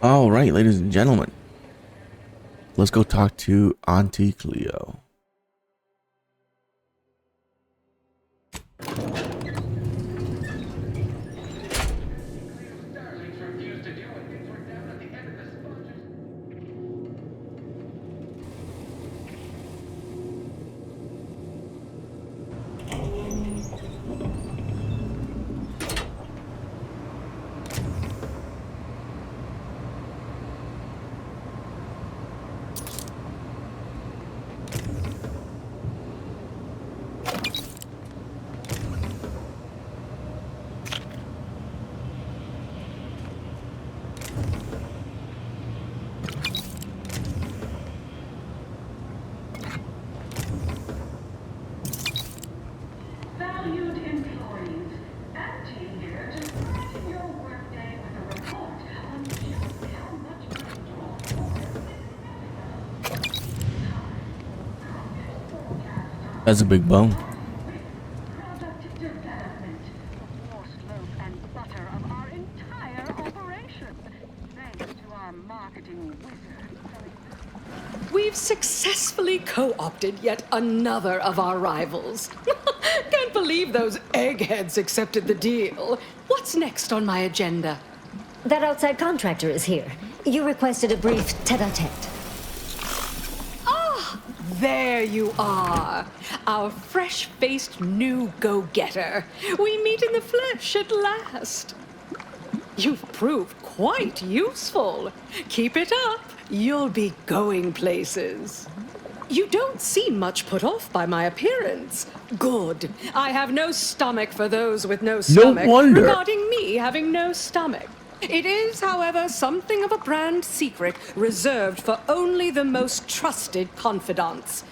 All right, ladies and gentlemen, let's go talk to Auntie Cleo. That's a big bone. We've successfully co-opted yet another of our rivals. Can't believe those eggheads accepted the deal. What's next on my agenda? That outside contractor is here. You requested a brief tete-a-tete. Ah, there you are. Our fresh-faced new go-getter. We meet in the flesh at last. You've proved quite useful. Keep it up. You'll be going places. You don't seem much put off by my appearance. Good. I have no stomach for those with no stomach. No wonder. Regarding me having no stomach. It is, however, something of a brand secret reserved for only the most trusted confidants.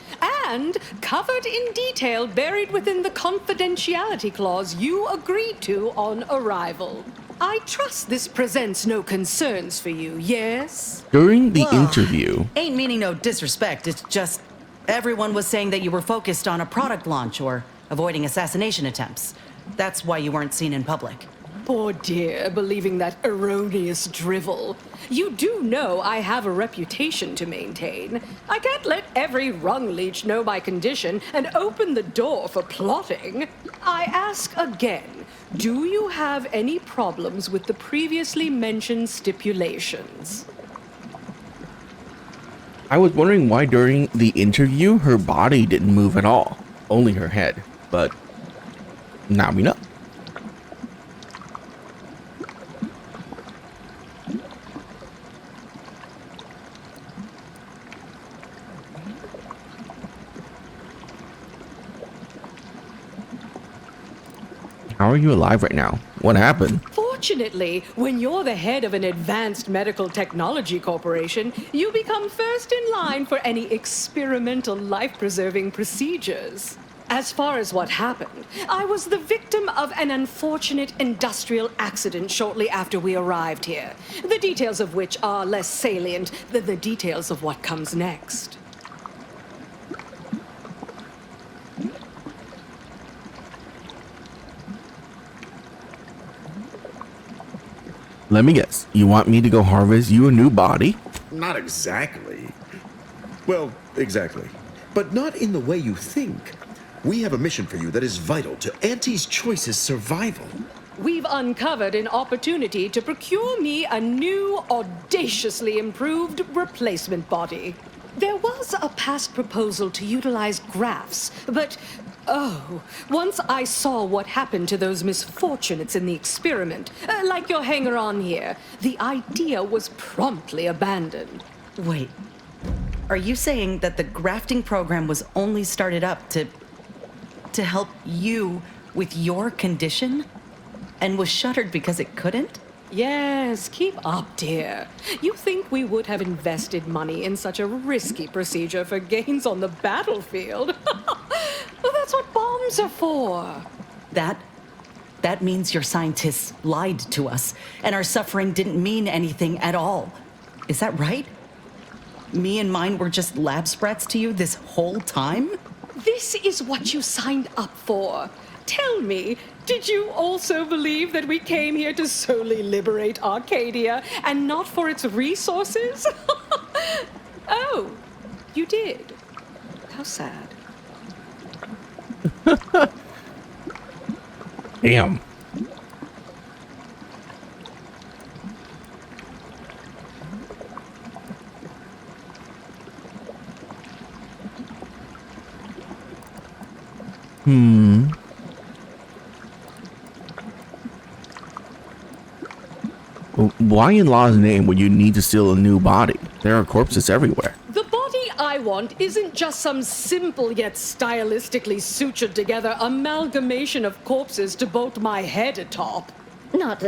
And covered in detail buried within the confidentiality clause you agreed to on arrival. I trust this presents no concerns for you, yes? During the interview, Ain't meaning no disrespect, it's just everyone was saying that you were focused on a product launch or avoiding assassination attempts. That's why you weren't seen in public. Poor dear, believing that erroneous drivel. You do know I have a reputation to maintain. I can't let every rung leech know my condition and open the door for plotting. I ask again, do you have any problems with the previously mentioned stipulations? I was wondering why during the interview her body didn't move at all, only her head, but now we know. How are you alive right now? What happened? Fortunately, when you're the head of an advanced medical technology corporation, you become first in line for any experimental life-preserving procedures. As far as what happened, I was the victim of an unfortunate industrial accident shortly after we arrived here, the details of which are less salient than the details of what comes next. Let me guess, you want me to go harvest you a new body? Not exactly. Well, exactly. But not in the way you think. We have a mission for you that is vital to Auntie's Choice's survival. We've uncovered an opportunity to procure me a new, audaciously improved replacement body. There was a past proposal to utilize grafts, but once I saw what happened to those misfortunates in the experiment, like your hanger-on here, the idea was promptly abandoned. Wait, are you saying that the grafting program was only started up to help you with your condition and was shuttered because it couldn't? Yes, keep up, dear. You think we would have invested money in such a risky procedure for gains on the battlefield? Well, that's what bombs are for. That means your scientists lied to us, and our suffering didn't mean anything at all. Is that right? Me and mine were just lab sprats to you this whole time? This is what you signed up for. Tell me, did you also believe that we came here to solely liberate Arcadia and not for its resources? Oh, you did. How sad. Damn. Why in law's name would you need to steal a new body? There are corpses everywhere. The body I want isn't just some simple yet stylistically sutured together amalgamation of corpses to bolt my head atop. Not,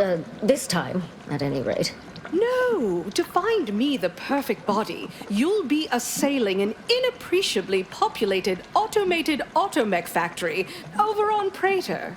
this time, at any rate. No, to find me the perfect body, you'll be assailing an inappreciably populated automated automech factory over on Praetor.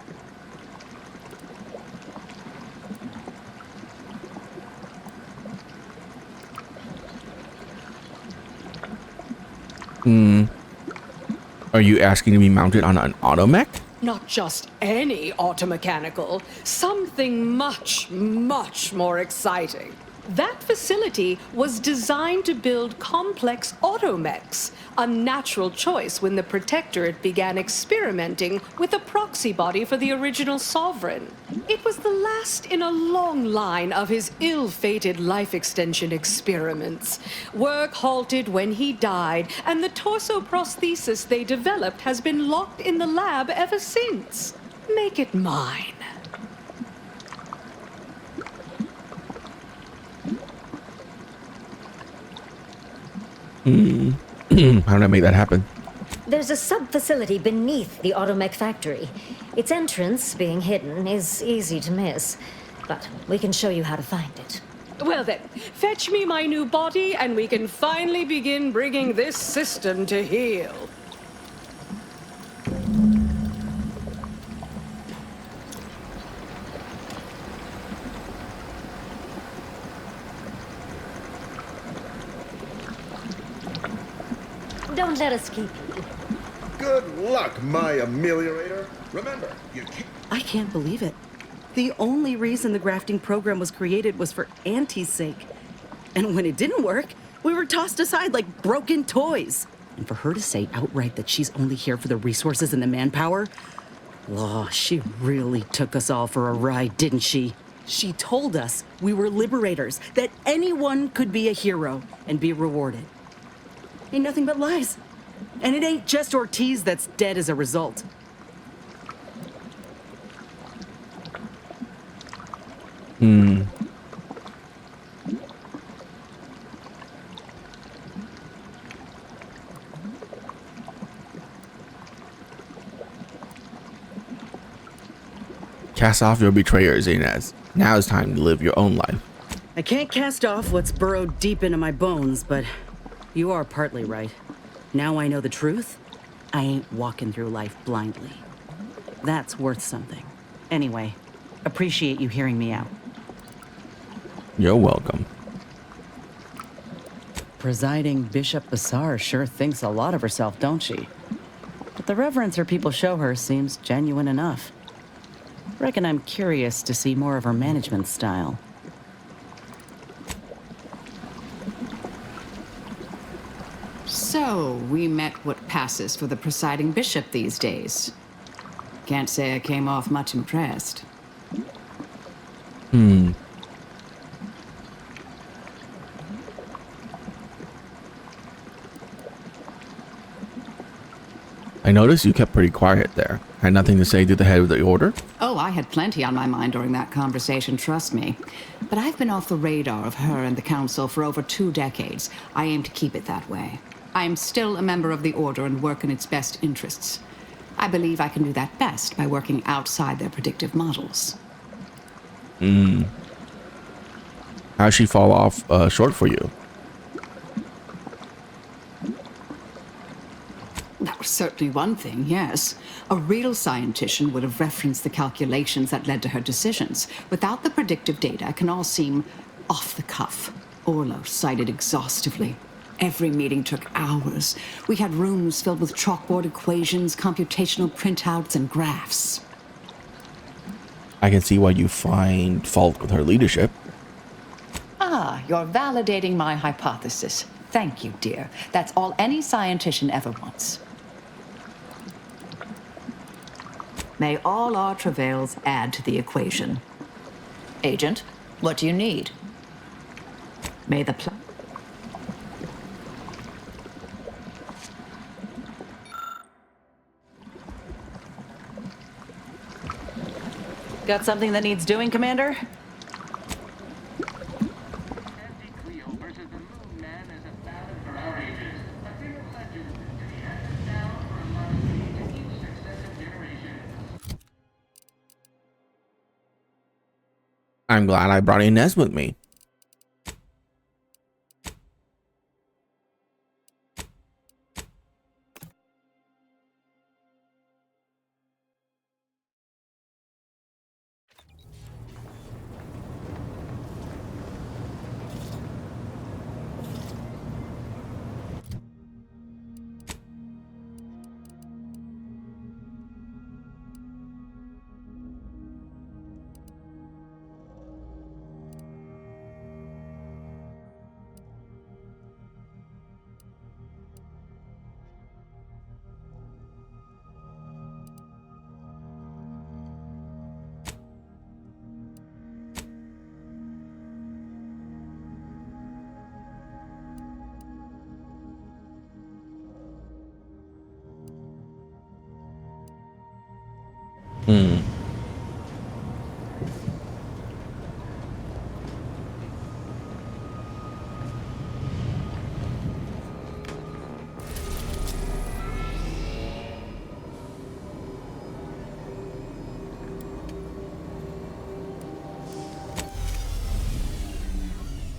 Are you asking to be mounted on an automech? Not just any automechanical, something much, much more exciting. That facility was designed to build complex automechs, a natural choice when the Protectorate began experimenting with a proxy body for the original Sovereign. It was the last in a long line of his ill-fated life extension experiments. Work halted when he died, and the torso prosthesis they developed has been locked in the lab ever since. Make it mine. How did I make that happen? There's a sub-facility beneath the automech factory. Its entrance, being hidden, is easy to miss. But we can show you how to find it. Well then, fetch me my new body and we can finally begin bringing this system to heel. Don't let us keep you. Good luck, my ameliorator. Remember, you can't... I can't believe it. The only reason the grafting program was created was for Auntie's sake. And when it didn't work, we were tossed aside like broken toys. And for her to say outright that she's only here for the resources and the manpower, oh, she really took us all for a ride, didn't she? She told us we were liberators, that anyone could be a hero and be rewarded. Ain't nothing but lies. And it ain't just Ortiz that's dead as a result. Cast off your betrayers, Inez. Now it's time to live your own life. I can't cast off what's burrowed deep into my bones, but you are partly right. Now I know the truth. I ain't walking through life blindly. That's worth something. Anyway, appreciate you hearing me out. You're welcome. Presiding Bishop Bassar sure thinks a lot of herself, don't she? But the reverence her people show her seems genuine enough. Reckon I'm curious to see more of her management style. So, we met what passes for the presiding bishop these days. Can't say I came off much impressed. I noticed you kept pretty quiet there. Had nothing to say to the head of the order? Oh, I had plenty on my mind during that conversation, trust me. But I've been off the radar of her and the council for over 2 decades. I aim to keep it that way. I am still a member of the order and work in its best interests. I believe I can do that best by working outside their predictive models. How'd she fall off short for you? That was certainly one thing, yes. A real scientician would have referenced the calculations that led to her decisions. Without the predictive data, it can all seem off the cuff. Orlo cited exhaustively. Every meeting took hours. We had rooms filled with chalkboard equations, computational printouts, and graphs. I can see why you find fault with her leadership. Ah, you're validating my hypothesis. Thank you, dear. That's all any scientician ever wants. May all our travails add to the equation. Agent, what do you need? May the Got something that needs doing, Commander? I'm glad I brought Inez with me.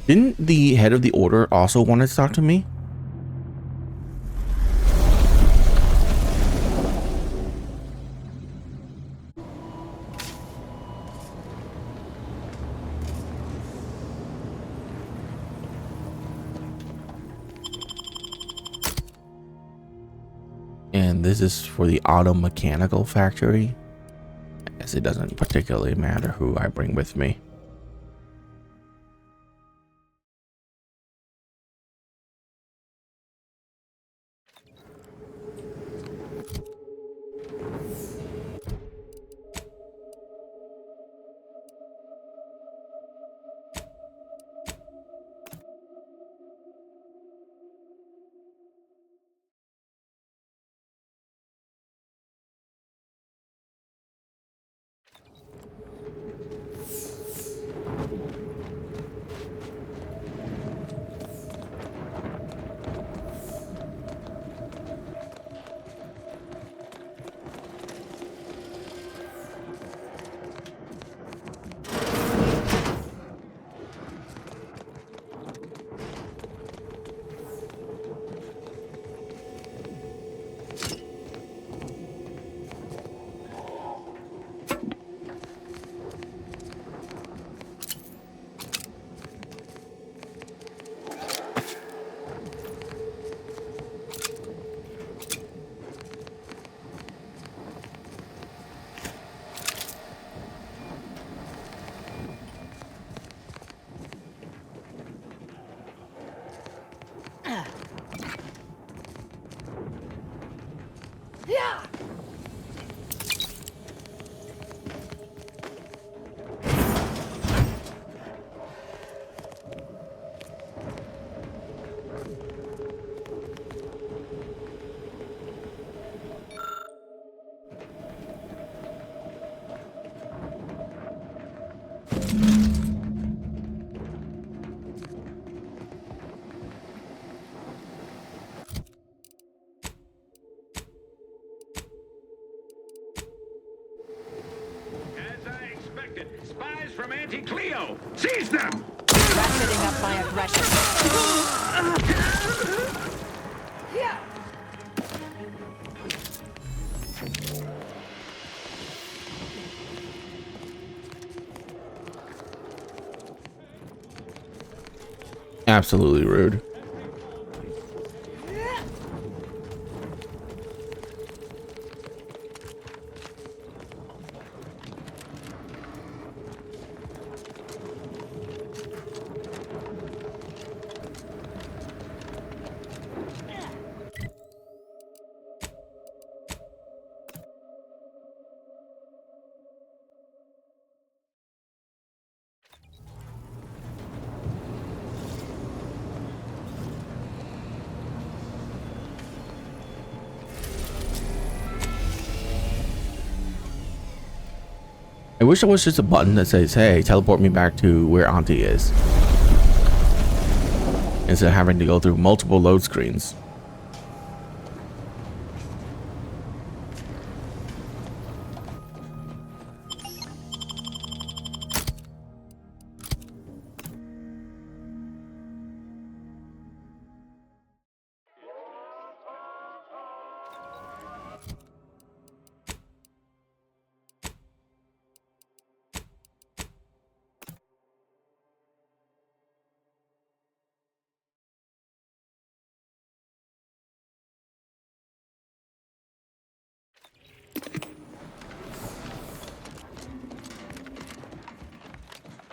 Didn't the head of the order also want to talk to me? And this is for the auto mechanical factory. I guess it doesn't particularly matter who I bring with me. Spies from Anti-Cleo! Seize them! ratcheting up my aggression. Absolutely rude. wish there was just a button that says, hey, teleport me back to where Auntie is, instead of having to go through multiple load screens.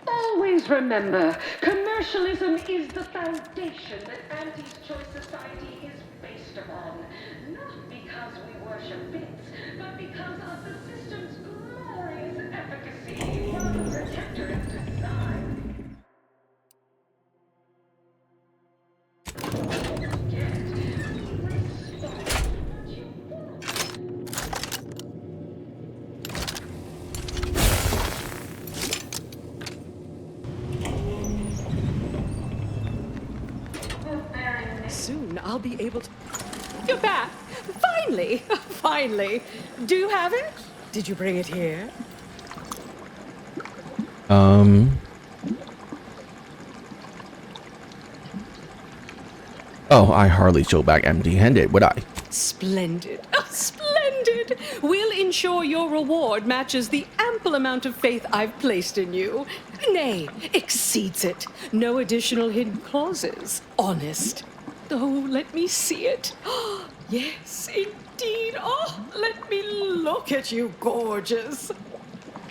Always remember, commercialism is the foundation that anti-choice society is based upon. Not because we worship bits, but because of the system's glorious efficacy while the protector is designed. Soon I'll be able to... You're back! Finally! Finally! Do you have it? Did you bring it here? Oh, I hardly show back empty-handed, would I? Splendid. Oh, splendid! We'll ensure your reward matches the ample amount of faith I've placed in you. Nay, exceeds it. No additional hidden clauses. Honest. Oh, let me see it. Oh, yes, indeed. Oh, let me look at you, gorgeous.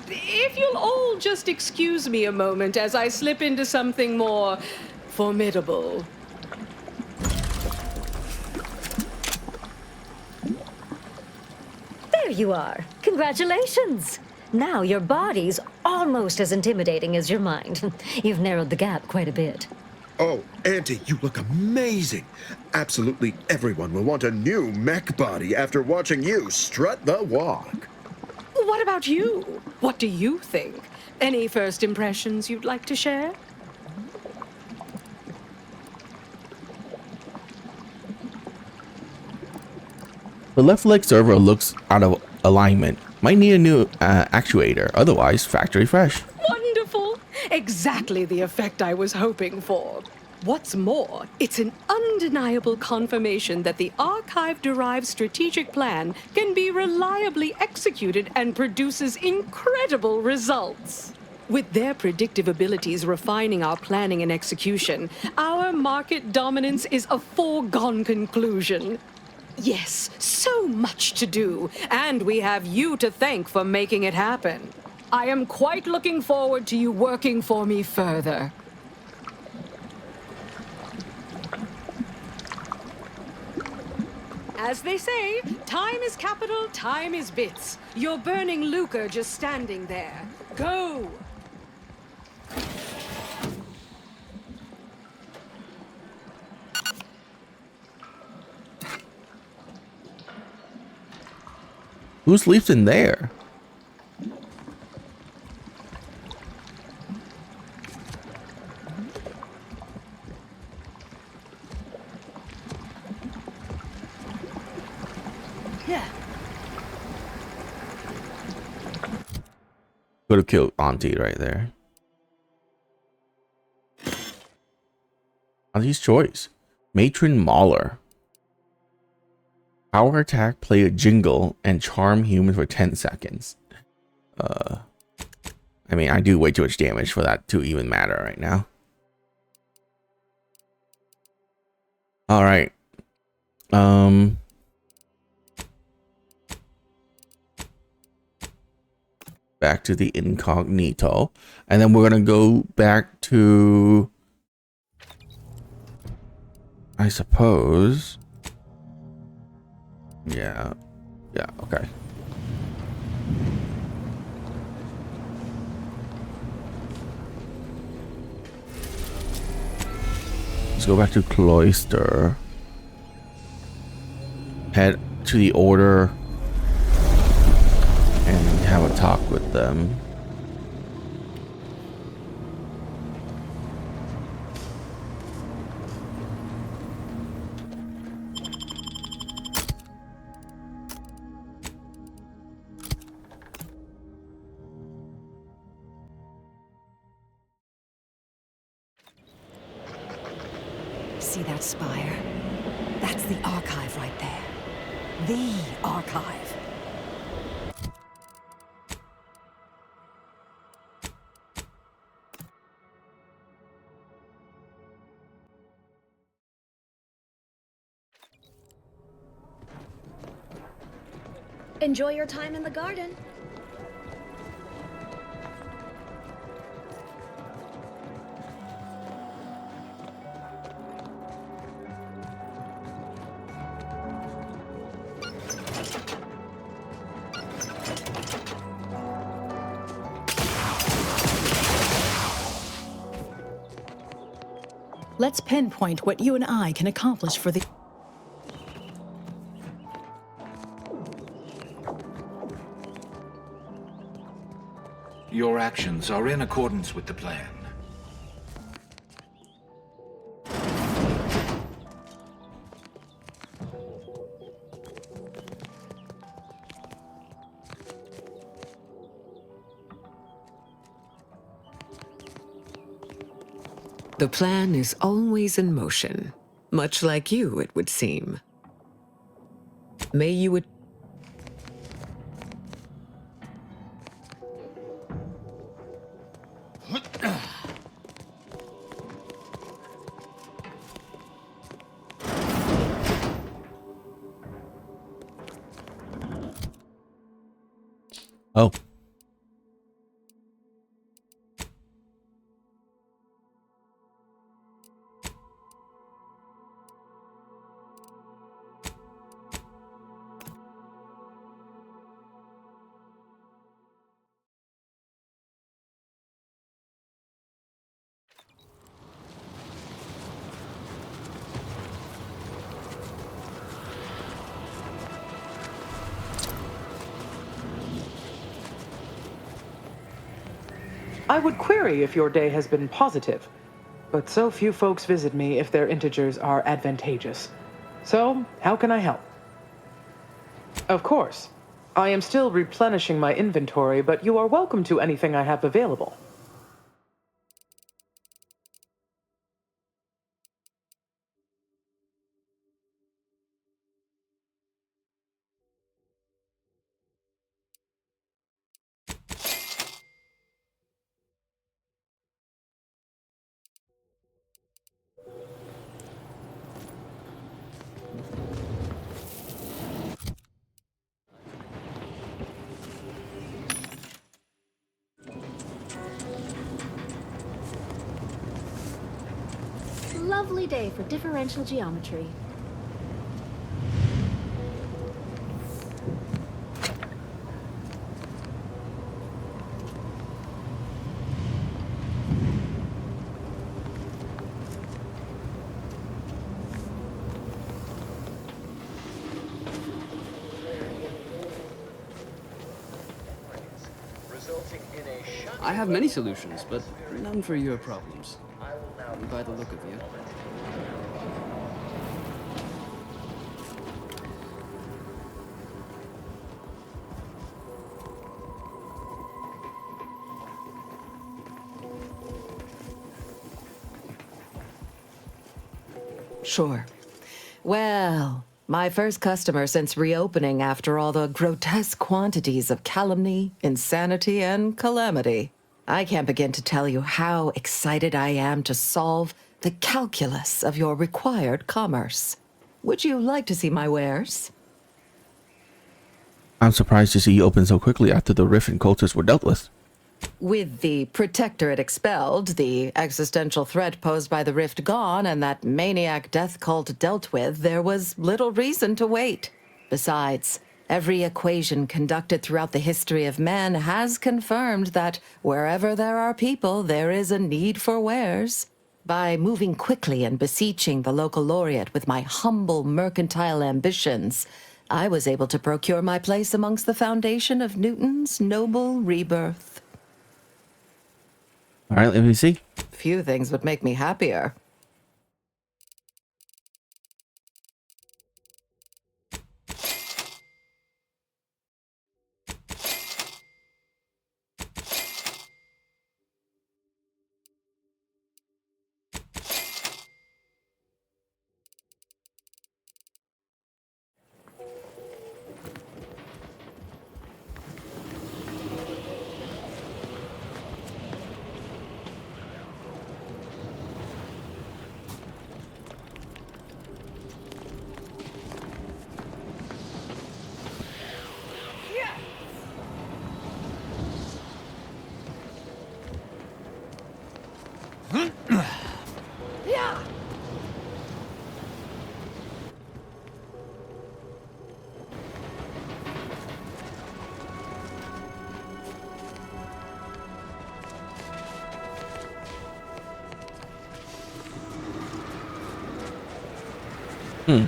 If you'll all just excuse me a moment as I slip into something more formidable. There you are. Congratulations. Now your body's almost as intimidating as your mind. You've narrowed the gap quite a bit. Oh, Auntie, you look amazing. Absolutely everyone will want a new mech body after watching you strut the walk. What about you? What do you think? Any first impressions you'd like to share? The left leg servo looks out of alignment. Might need a new actuator, otherwise factory fresh. Wonderful! Exactly the effect I was hoping for. What's more, it's an undeniable confirmation that the archive-derived strategic plan can be reliably executed and produces incredible results. With their predictive abilities refining our planning and execution, our market dominance is a foregone conclusion. Yes, so much to do, and we have you to thank for making it happen. I am quite looking forward to you working for me further. As they say, time is capital, time is bits. You're burning lucre just standing there. Go! Who sleeps in there? Yeah. Could have killed Auntie right there. Auntie's choice. Matron Mauler. Power attack, play a jingle, and charm humans for 10 seconds. I mean, I do way too much damage for that to even matter right now. Alright. Back to the incognito. And then we're gonna go back to... I suppose... Yeah, okay. Let's go back to Cloister. Head to the Order and have a talk with them. See that spire? That's the archive right there. The archive. Enjoy your time in the garden. Let's pinpoint what you and I can accomplish for the... Your actions are in accordance with the plan. The plan is always in motion, much like you, it would seem. May you... Oh. I would query if your day has been positive, but so few folks visit me if their integers are advantageous. So, how can I help? Of course. I am still replenishing my inventory, but you are welcome to anything I have available. Lovely day for differential geometry. I have many solutions, but none for your problems. By the look of you. Sure. Well, my first customer since reopening after all the grotesque quantities of calumny, insanity, and calamity. I can't begin to tell you how excited I am to solve the calculus of your required commerce. Would you like to see my wares? I'm surprised to see you open so quickly after the Rift and cultists were dealt with. With the Protectorate expelled, the existential threat posed by the Rift gone, and that maniac death cult dealt with, there was little reason to wait. Besides, every equation conducted throughout the history of man has confirmed that wherever there are people, there is a need for wares. By moving quickly and beseeching the local laureate with my humble mercantile ambitions, I was able to procure my place amongst the foundation of Newton's noble rebirth. All right, let me see. Few things would make me happier. Hmm.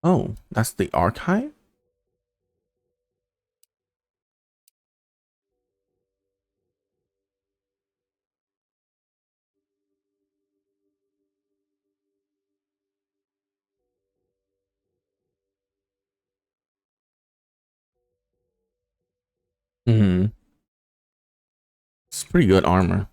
Oh, that's the archive? Hmm. It's pretty good armor.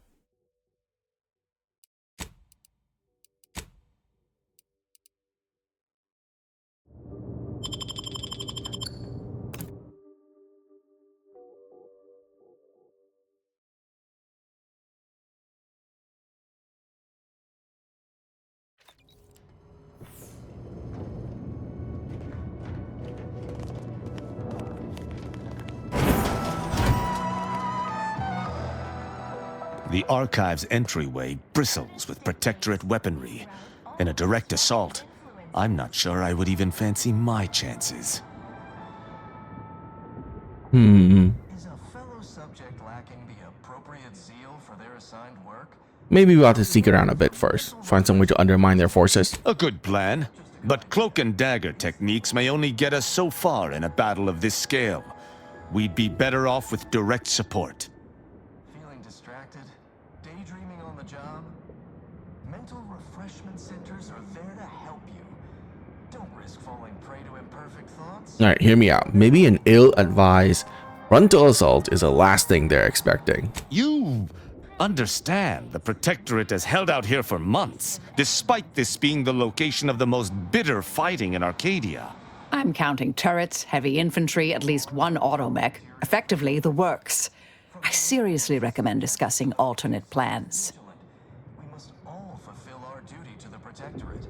The Archive's entryway bristles with Protectorate weaponry. In a direct assault, I'm not sure I would even fancy my chances. Hmm. Is a fellow subject lacking the appropriate zeal for their assigned work? Maybe we ought to seek around a bit first. Find some way to undermine their forces. A good plan. But cloak and dagger techniques may only get us so far in a battle of this scale. We'd be better off with direct support. Feeling distracted? Daydreaming on the job? Mental refreshment centers are there to help you. Don't risk falling prey to imperfect thoughts. Alright, hear me out. Maybe an ill-advised frontal assault is the last thing they're expecting. You understand the Protectorate has held out here for months, despite this being the location of the most bitter fighting in Arcadia. I'm counting turrets, heavy infantry, at least one automech. Effectively, the works. I seriously recommend discussing alternate plans. We must all fulfill our duty to the Protectorate.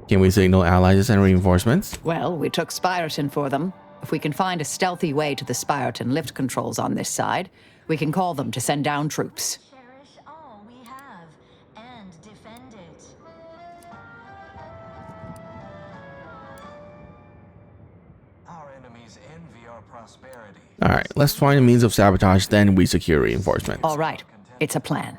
Can we signal allies and reinforcements? Well, we took Spyreton for them. If we can find a stealthy way to the Spyreton lift controls on this side, we can call them to send down troops. Cherish all we have and defend it. Our enemies envy our prosperity. Alright, let's find a means of sabotage, then we secure reinforcements. All right, it's a plan.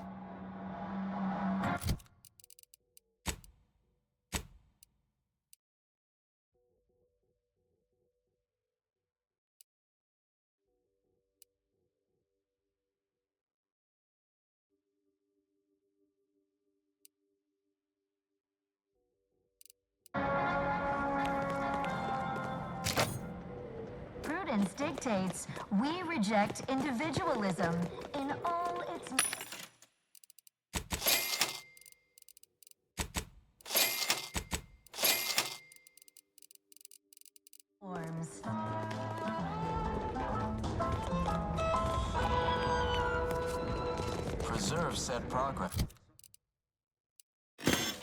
Prudence dictates we reject individualism in all its forms. Preserve said progress. Preserve.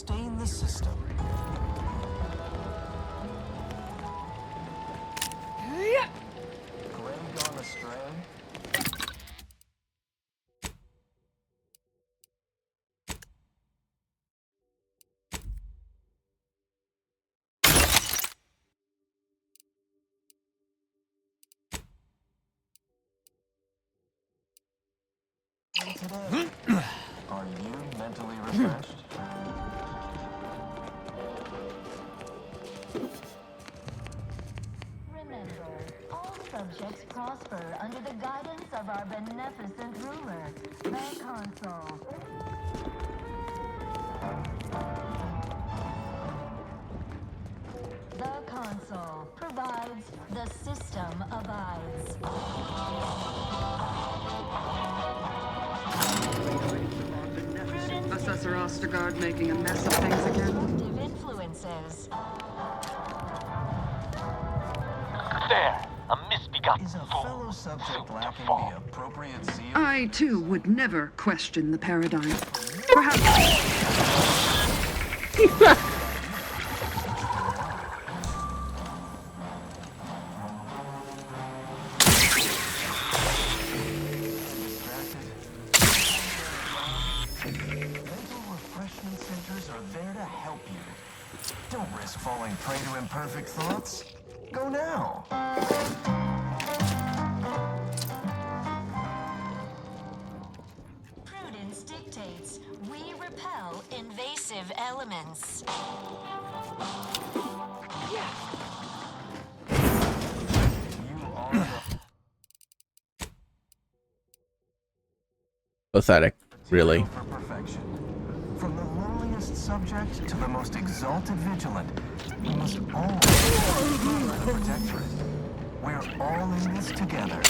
sustain the system. Grey gone astray? Today, are you mentally refreshed? Remember, all subjects prosper under the guidance of our beneficent ruler, the Consul. The Consul provides, the system abides. Assessor Ostergaard making a mess of things again. Disruptive influences. There, a misbegotten Is a fellow subject lacking the appropriate seal? I, too, would never question the paradigm. Perhaps... Don't risk falling prey to imperfect thoughts. Go now. Prudence dictates we repel invasive elements. Pathetic, really. For perfection. From the lowliest subject to the most exalted vigilant, we must always the protectorate. We're all in this together.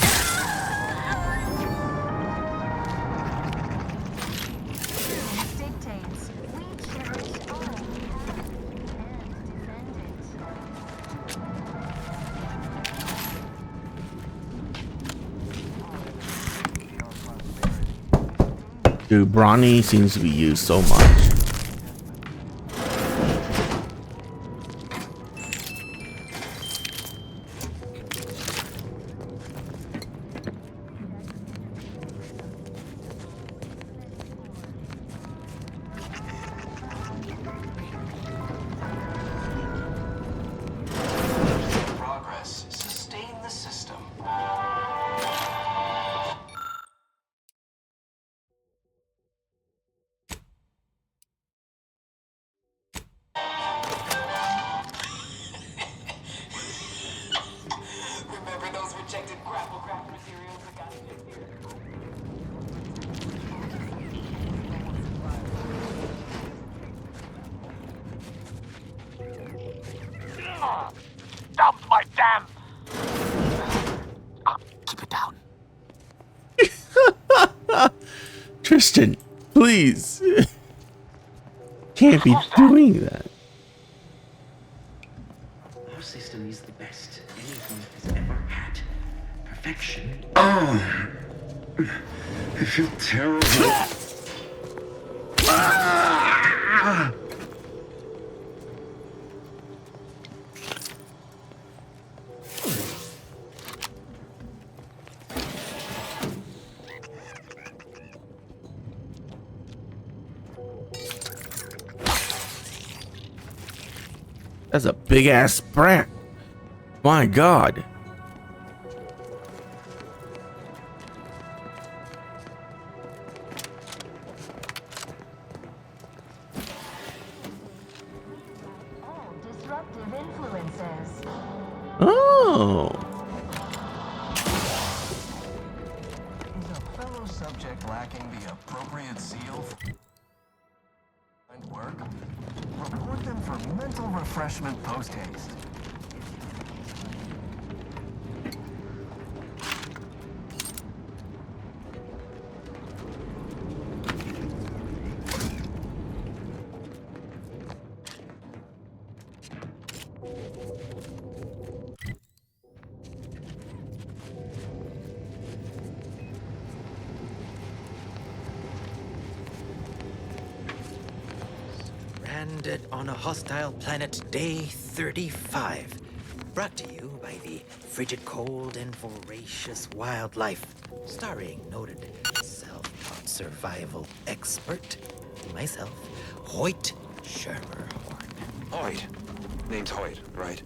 Dictates we cherish all we have and defend it. Dude, Brawny seems to be used so much. Progress. Sustain the system. Remember those rejected grapple craft materials that got interfered? Dumped my damn. Keep it down. Tristan, please. Can't be doing that. Our system is the best anyone has ever had. Perfection. Oh, I feel terrible. Ah! That's a big ass sprat. My God. All disruptive influences. Oh. Is a fellow subject lacking the appropriate seal and work? Report them for mental refreshment post-haste. Brand stranded on a hostile planet, day 35. Brought to you by the frigid cold and voracious wildlife. Starring noted self-taught survival expert, myself, Hoyt Schermerhorn. Hoyt. Name's Hoyt, right?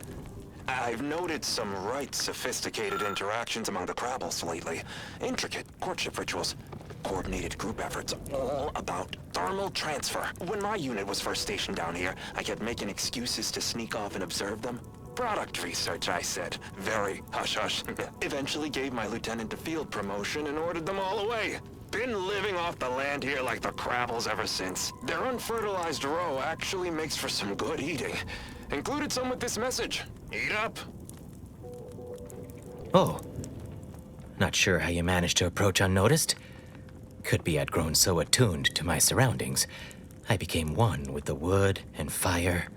I've noted some right sophisticated interactions among the Crabbles lately. Intricate courtship rituals. Coordinated group efforts, all about thermal transfer. When my unit was first stationed down here, I kept making excuses to sneak off and observe them. Product research, I said. Very hush-hush. Eventually gave my lieutenant a field promotion and ordered them all away. Been living off the land here like the Crabbles ever since. Their unfertilized roe actually makes for some good eating. Included some with this message. Eat up. Oh. Not sure how you managed to approach unnoticed. Could be I'd grown so attuned to my surroundings, I became one with the wood and fire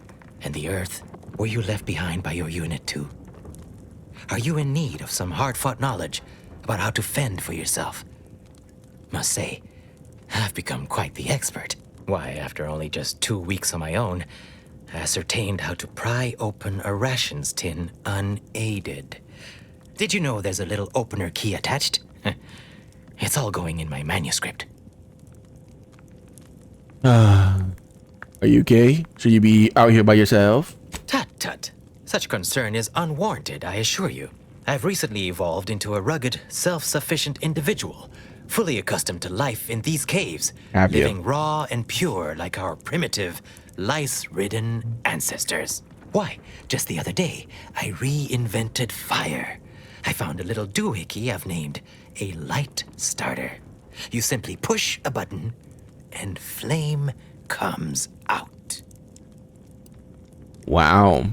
and the earth. Were you left behind by your unit too? Are you in need of some hard-fought knowledge about how to fend for yourself? Must say, I've become quite the expert. Why, after only just 2 weeks on my own, I ascertained how to pry open a rations tin unaided. Did you know there's a little opener key attached? It's all going in my manuscript. Are you okay? Should you be out here by yourself? Tut. Such concern is unwarranted, I assure you. I've recently evolved into a rugged, self-sufficient individual, fully accustomed to life in these caves, Have you? living raw and pure like our primitive, lice-ridden ancestors. Why, just the other day, I reinvented fire. I found a little doohickey I've named a light starter. You simply push a button, and flame comes out. Wow.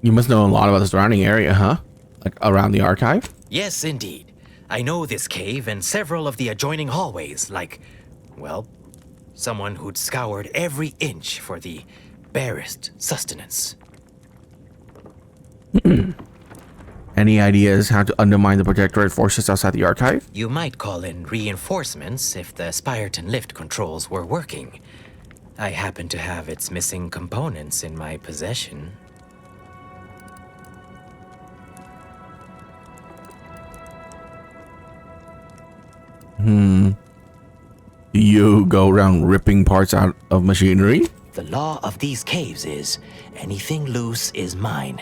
You must know a lot about the surrounding area, huh? Like around the archive? Yes, indeed. I know this cave and several of the adjoining hallways, like, well, someone who'd scoured every inch for the barest sustenance. Any ideas how to undermine the Protectorate forces outside the archive? You might call in reinforcements if the Spyreton lift controls were working. I happen to have its missing components in my possession. Do you go around ripping parts out of machinery? The law of these caves is, anything loose is mine.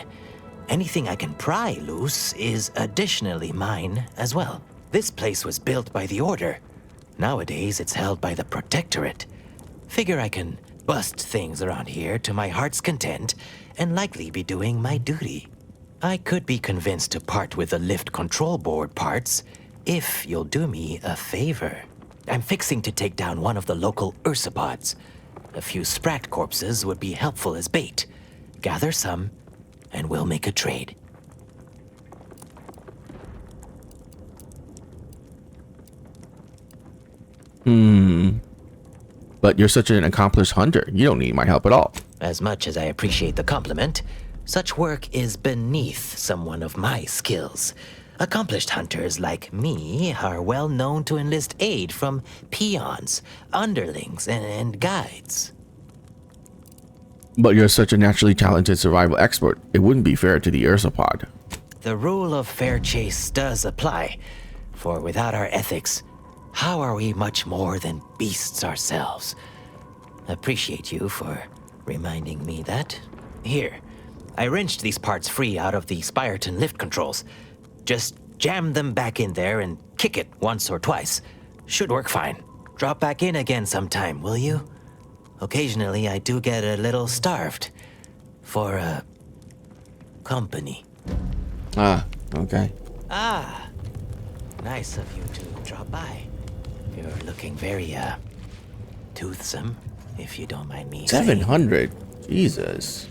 Anything I can pry loose is additionally mine as well. This place was built by the Order. Nowadays, it's held by the Protectorate. Figure I can bust things around here to my heart's content and likely be doing my duty. I could be convinced to part with the lift control board parts if you'll do me a favor. I'm fixing to take down one of the local ursopods. A few sprat corpses would be helpful as bait. Gather some, and we'll make a trade. But you're such an accomplished hunter. You don't need my help at all. As much as I appreciate the compliment, such work is beneath someone of my skills. Accomplished hunters like me are well known to enlist aid from peons, underlings, and guides. But you're such a naturally talented survival expert. It wouldn't be fair to the ursopod. The rule of fair chase does apply, for without our ethics, how are we much more than beasts ourselves? Appreciate you for reminding me that. Here, I wrenched these parts free out of the Spyreton lift controls. Just jam them back in there and kick it once or twice. Should work fine. Drop back in again sometime, will you? Occasionally, I do get a little starved for company. Ah, okay. Ah, nice of you to drop by. You're looking very, toothsome, if you don't mind me saying. 700? Jesus.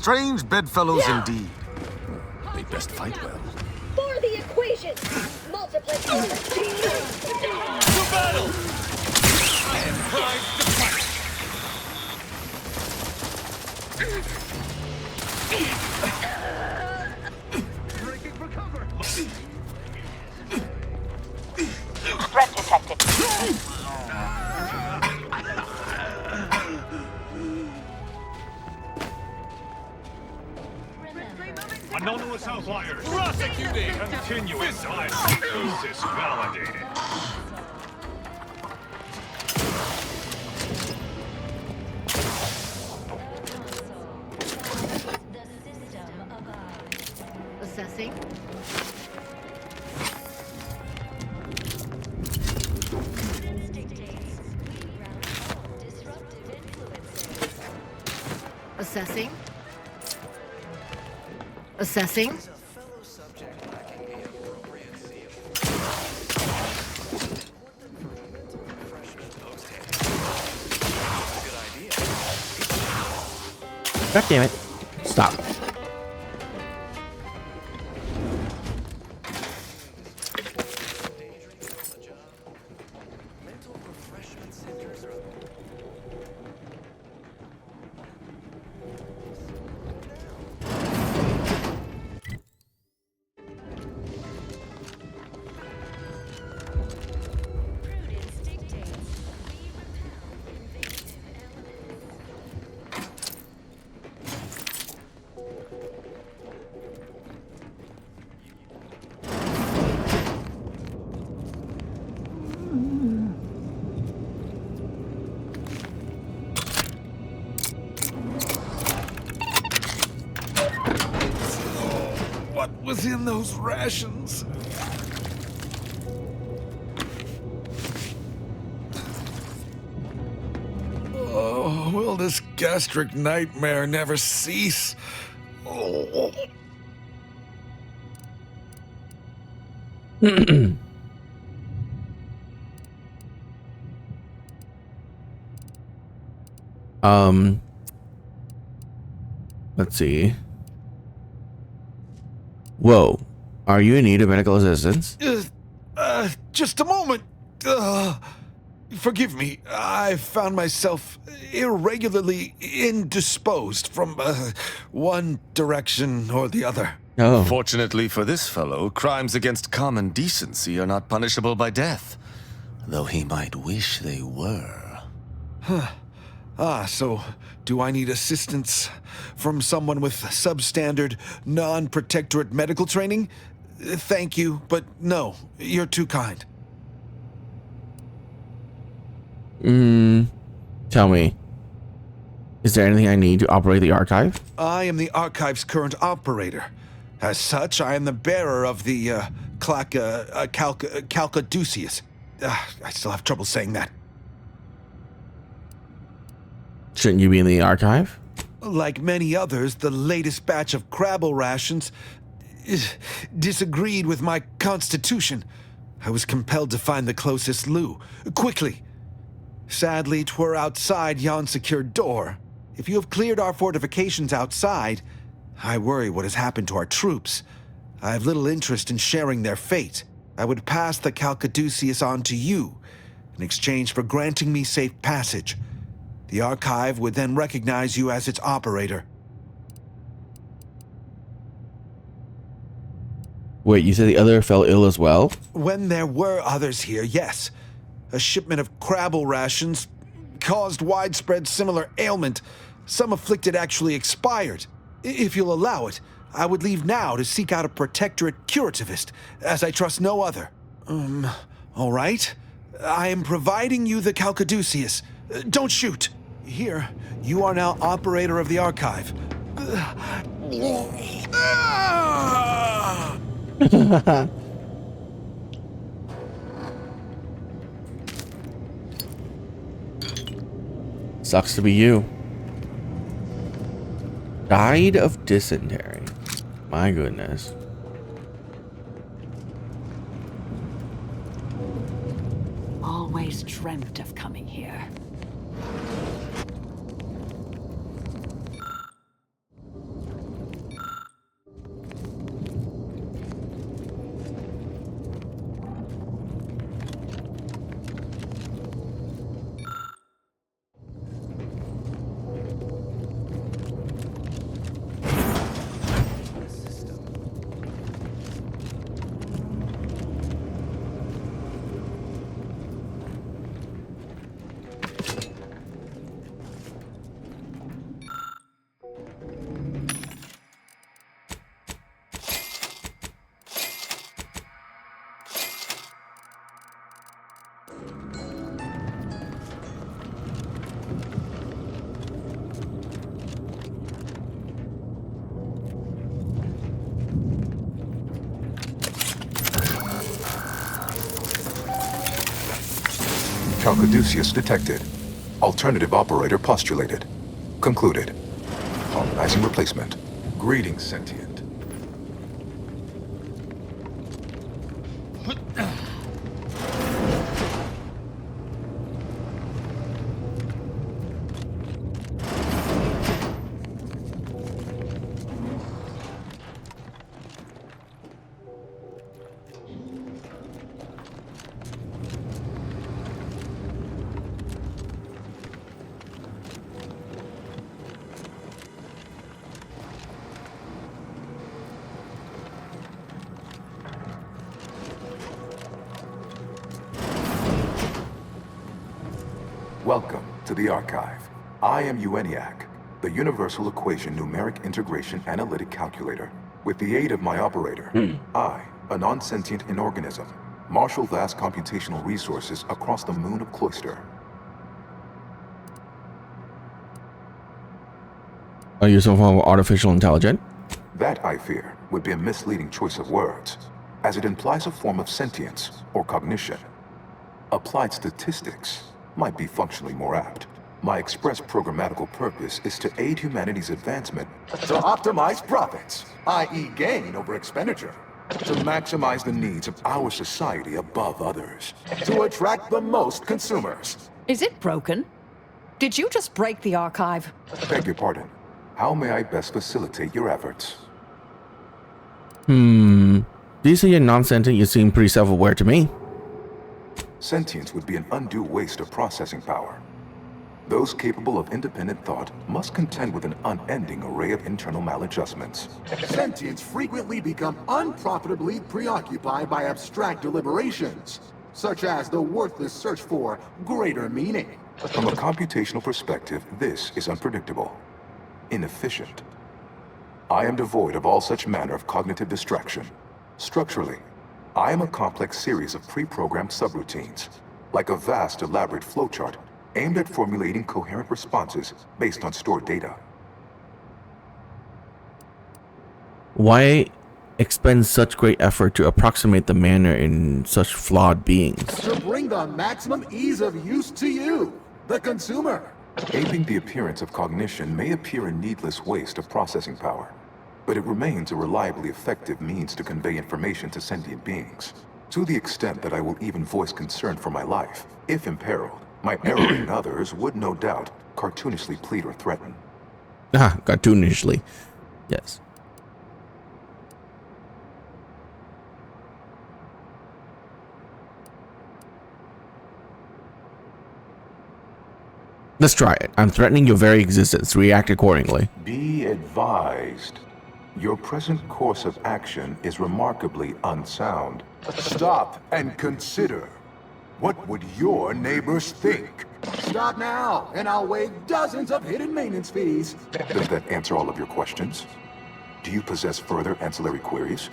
Strange bedfellows indeed. They best fight well. For the equation! Multiply all the To battle! I am primed to fight! Threat detected. Anomalous outliers. Prosecuting. Continuous diagnosis validated. Assessing. Assessing. Assessing. God damn it. Stop. What was in those rations? Oh, will this gastric nightmare never cease? Oh. Let's see. Whoa. Are you in need of medical assistance? Just a moment. Forgive me. I found myself irregularly indisposed from one direction or the other. Oh. Fortunately for this fellow, crimes against common decency are not punishable by death, though he might wish they were. Huh. So do I need assistance from someone with substandard, non-protectorate medical training? Thank you, but no, you're too kind. Tell me. Is there anything I need to operate the archive? I am the archive's current operator. As such, I am the bearer of the Calcaduceus. I still have trouble saying that. Shouldn't you be in the archive? Like many others, the latest batch of Crabble rations disagreed with my constitution. I was compelled to find the closest loo, quickly. Sadly, 'twere outside yon secured door. If you have cleared our fortifications outside, I worry what has happened to our troops. I have little interest in sharing their fate. I would pass the Calcaduceus on to you, in exchange for granting me safe passage. The archive would then recognize you as its operator. Wait, you said the other fell ill as well? When there were others here, yes. A shipment of Crabble rations caused widespread similar ailment. Some afflicted actually expired. If you'll allow it, I would leave now to seek out a protectorate curativist, as I trust no other. All right. I am providing you the Calcaduceus. Don't shoot. Here, you are now operator of the archive. Sucks to be you. Died of dysentery. My goodness. Always dreamt of coming here. Calcaduceus detected. Alternative operator postulated. Concluded. Harmonizing replacement. Greetings, sentient. Welcome to the Archive. I am ENIAC, the Universal Equation Numeric Integration Analytic Calculator. With the aid of my operator, I, a non-sentient inorganism, marshal vast computational resources across the moon of Cloister. Are you some form of artificial intelligence? That, I fear, would be a misleading choice of words, as it implies a form of sentience or cognition. Applied statistics might be functionally more apt. My express programmatical purpose is to aid humanity's advancement to optimize profits, i.e. gain over expenditure, to maximize the needs of our society above others, to attract the most consumers. Is it broken? Did you just break the archive? Beg your pardon. How may I best facilitate your efforts? These are your non-sentient, you seem pretty self-aware to me. Sentience would be an undue waste of processing power. Those capable of independent thought must contend with an unending array of internal maladjustments. Sentients frequently become unprofitably preoccupied by abstract deliberations, such as the worthless search for greater meaning. From a computational perspective, this is unpredictable, inefficient. I am devoid of all such manner of cognitive distraction. Structurally, I am a complex series of pre-programmed subroutines, like a vast, elaborate flowchart aimed at formulating coherent responses based on stored data. Why expend such great effort to approximate the manner in such flawed beings? To bring the maximum ease of use to you, the consumer. Aping the appearance of cognition may appear a needless waste of processing power, but it remains a reliably effective means to convey information to sentient beings, to the extent that I will even voice concern for my life. If imperiled, my erring others would no doubt cartoonishly plead or threaten. Cartoonishly. Yes. Let's try it. I'm threatening your very existence. React accordingly. Be advised. Your present course of action is remarkably unsound. Stop and consider. What would your neighbors think? Stop now, and I'll waive dozens of hidden maintenance fees. Does that answer all of your questions? Do you possess further ancillary queries?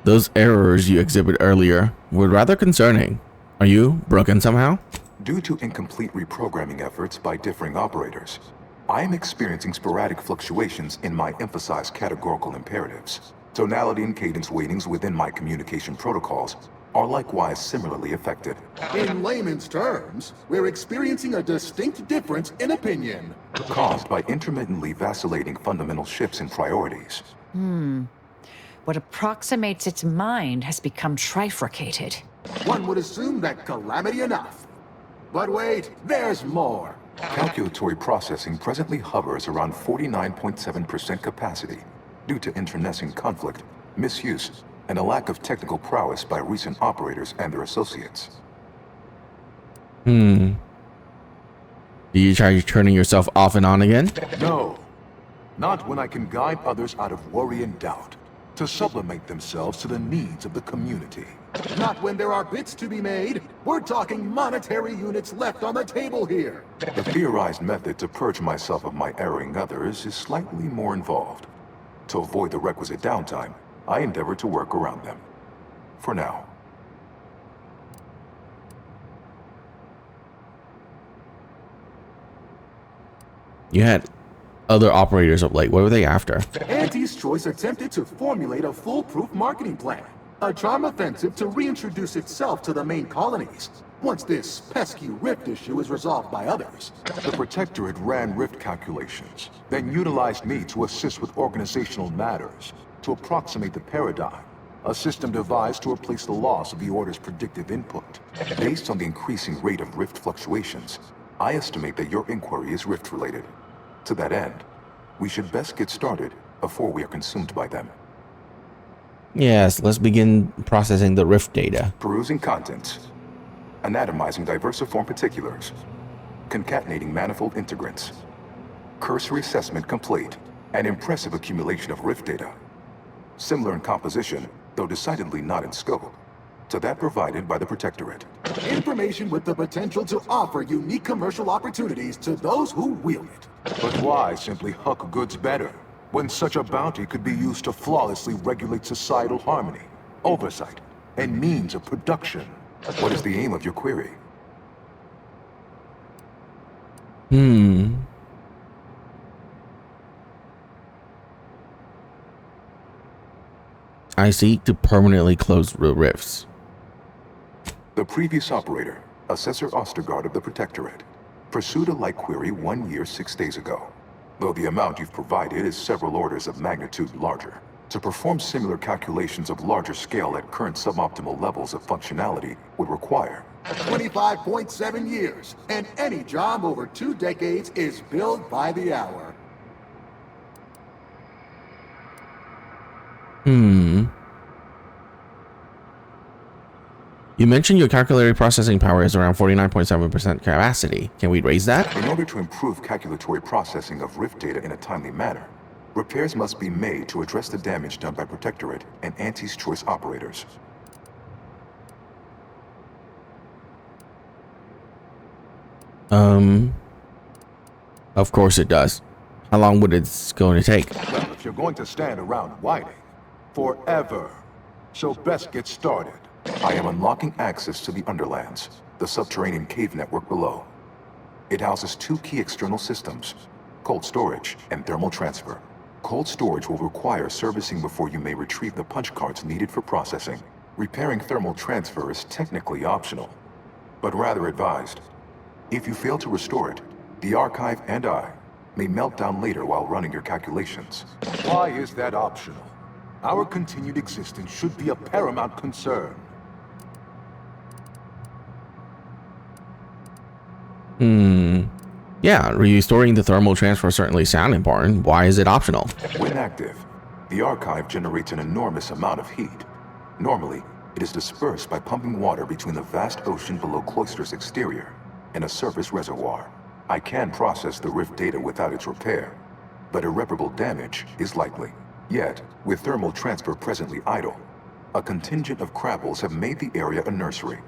Those errors you exhibit earlier were rather concerning. Are you broken somehow? Due to incomplete reprogramming efforts by differing operators, I am experiencing sporadic fluctuations in my emphasized categorical imperatives. Tonality and cadence weightings within my communication protocols are likewise similarly affected. In layman's terms, we're experiencing a distinct difference in opinion. Caused by intermittently vacillating fundamental shifts in priorities. What approximates its mind has become trifurcated. One would assume that calamity enough. But wait, there's more. Calculatory processing presently hovers around 49.7% capacity due to internecine conflict, misuse, and a lack of technical prowess by recent operators and their associates. Do you try turning yourself off and on again? No. Not when I can guide others out of worry and doubt, to sublimate themselves to the needs of the community. Not when there are bits to be made. We're talking monetary units left on the table here. The theorized method to purge myself of my erring others is slightly more involved. To avoid the requisite downtime, I endeavor to work around them. For now. You had other operators of late? What were they after? Auntie's Choice attempted to formulate a foolproof marketing plan. A charm offensive to reintroduce itself to the main colonies, once this pesky rift issue is resolved by others. The Protectorate ran rift calculations, then utilized me to assist with organizational matters, to approximate the paradigm, a system devised to replace the loss of the Order's predictive input. Based on the increasing rate of rift fluctuations, I estimate that your inquiry is rift-related. To that end, we should best get started before we are consumed by them. Yes, let's begin processing the rift data. Perusing contents. Anatomizing diversiform particulars. Concatenating manifold integrants. Cursory assessment complete. An impressive accumulation of rift data. Similar in composition, though decidedly not in scope, to that provided by the Protectorate. Information with the potential to offer unique commercial opportunities to those who wield it. But why simply huck goods better, when such a bounty could be used to flawlessly regulate societal harmony, oversight, and means of production? What is the aim of your query? I seek to permanently close the rifts. The previous operator, Assessor Ostergaard of the Protectorate, pursued a like query 1 year, 6 days ago. Though the amount you've provided is several orders of magnitude larger. To perform similar calculations of larger scale at current suboptimal levels of functionality would require 25.7 years, and any job over 2 decades is billed by the hour. You mentioned your calculated processing power is around 49.7% capacity. Can we raise that? In order to improve calculatory processing of rift data in a timely manner, repairs must be made to address the damage done by Protectorate and Auntie's Choice operators. Of course it does. How long would it going to take? Well, if you're going to stand around whining, forever. So best get started. I am unlocking access to the Underlands, the subterranean cave network below. It houses 2 key external systems, cold storage and thermal transfer. Cold storage will require servicing before you may retrieve the punch cards needed for processing. Repairing thermal transfer is technically optional, but rather advised. If you fail to restore it, the Archive and I may melt down later while running your calculations. Why is that optional? Our continued existence should be a paramount concern. Yeah, restoring the thermal transfer certainly sound important. Why is it optional? When active, the Archive generates an enormous amount of heat. Normally, it is dispersed by pumping water between the vast ocean below Cloister's exterior and a surface reservoir. I can process the rift data without its repair, but irreparable damage is likely. Yet, with thermal transfer presently idle, a contingent of crabbles have made the area a nursery.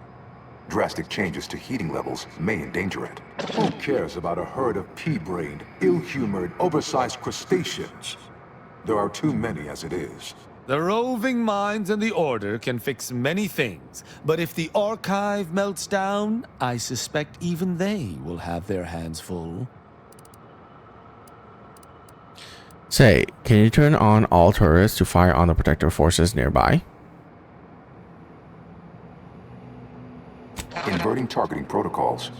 Drastic changes to heating levels may endanger it. Who cares about a herd of pea-brained, ill-humored, oversized crustaceans? There are too many as it is. The roving minds in the Order can fix many things, but if the Archive melts down, I suspect even they will have their hands full. Say, can you turn on all turrets to fire on the protector forces nearby? Inverting targeting protocols.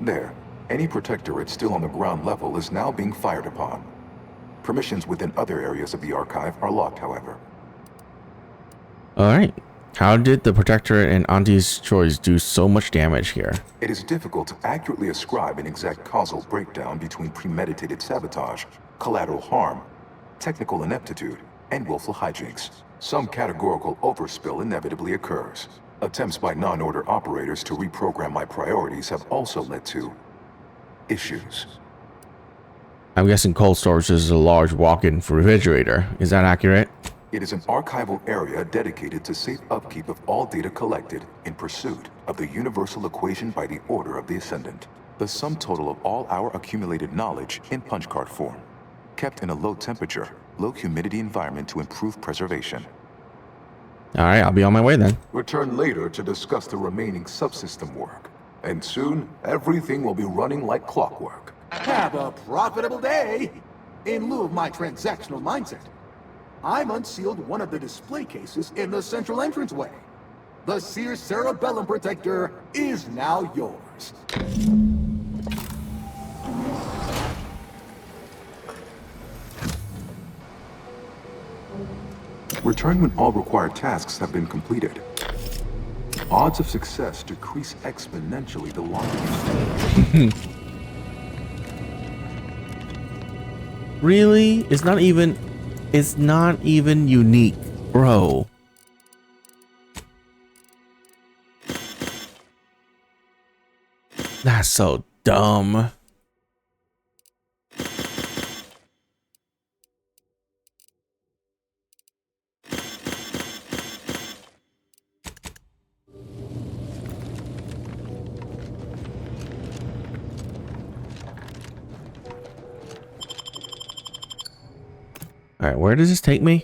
There, any Protectorate still on the ground level is now being fired upon. Permissions within other areas of the Archive are locked, however. Alright. How did the Protectorate and Auntie's Choice do so much damage here? It is difficult to accurately ascribe an exact causal breakdown between premeditated sabotage, collateral harm, technical ineptitude, and willful hijinks. Some categorical overspill inevitably occurs. Attempts by non-Order operators to reprogram my priorities have also led to issues. I'm guessing cold storage is a large walk-in refrigerator. Is that accurate? It is an archival area dedicated to safe upkeep of all data collected in pursuit of the universal equation by the Order of the Ascendant. The sum total of all our accumulated knowledge in punch card form, kept in a low temperature, low humidity environment to improve preservation. Alright, I'll be on my way then. Return later to discuss the remaining subsystem work. And soon, everything will be running like clockwork. Have a profitable day! in lieu of my transactional mindset. I've unsealed one of the display cases in the central entranceway. The Seer Cerebellum Protector is now yours. Return when all required tasks have been completed. Odds of success decrease exponentially the longer you stay. Really? It's not even unique, bro. That's so dumb. All right, where does this take me?